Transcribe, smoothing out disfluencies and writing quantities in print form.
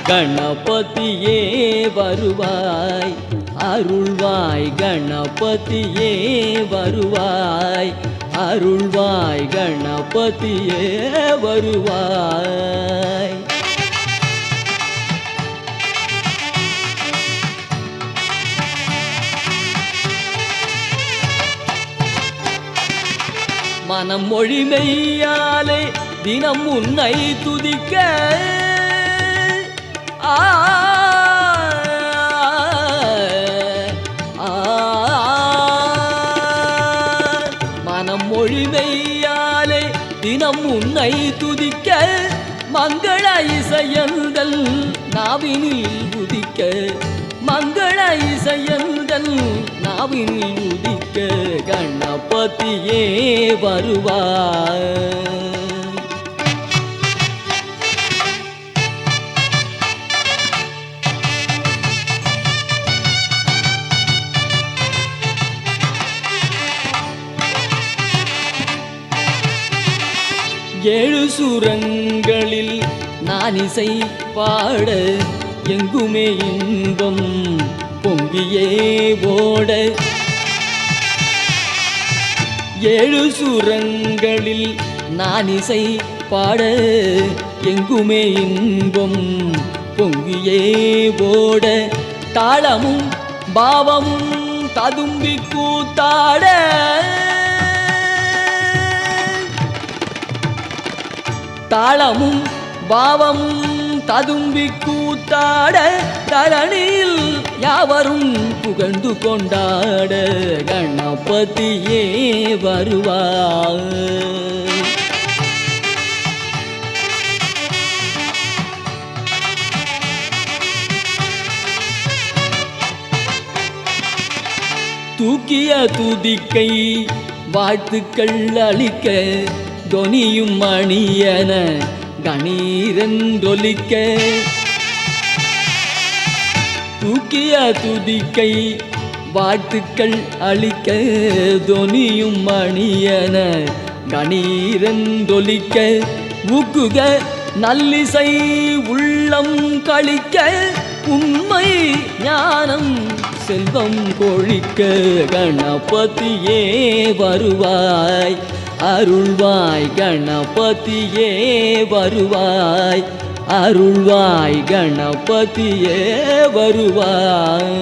கணபதியே வருவாய், அருள்வாய் கணபதியே வருவாய், அருள்வாய் கணபதியே வருவாய். மனம் மொழி மெய்யாலே தினம் உன்னை துதிக்க, மனம் மொழி மெய்யாலே தினம் உன்னை துதிக்க, மங்கள இசையங்கள் நாவினில் உதிக்க, மங்கள இசையங்கள் நாவினில் உதிக்க, கணபதியே வருவாய். ஏழு சுரங்களில் நான் இசை பாட, எங்குமே இன்பம் பொங்கியே ஓட, ஏழு சுரங்களில் நான் இசை பாட, எங்குமே இன்பம் பொங்கியே ஓட, தாளமும் பாவமும் ததும்பி கூத்தாட, தாளமும் பாவமும் ததும்பி கூத்தாட, தரணியில் யாவரும் புகழ்ந்து கொண்டாட, கணபதியே வருவாய். தூக்கிய துதிக்கை வாழ்த்துக்கள் அளிக்க, தொனியும் மணியன கணீரென்றொலிக்க, தூக்கிய துதிக்கை வாழ்த்துக்கள் அளிக்க, தொனியும் மணியன கணீரென்றொலிக்க, ஊக்குக நல்லிசை உள்ளம் கழிக்க, உண்மை ஞானம் செல்வம் கொழிக்க, கணபதியே வருவாய், அருள்வாய் கணபதியே வருவாய், அருள்வாய் கணபதியே வருவாய்.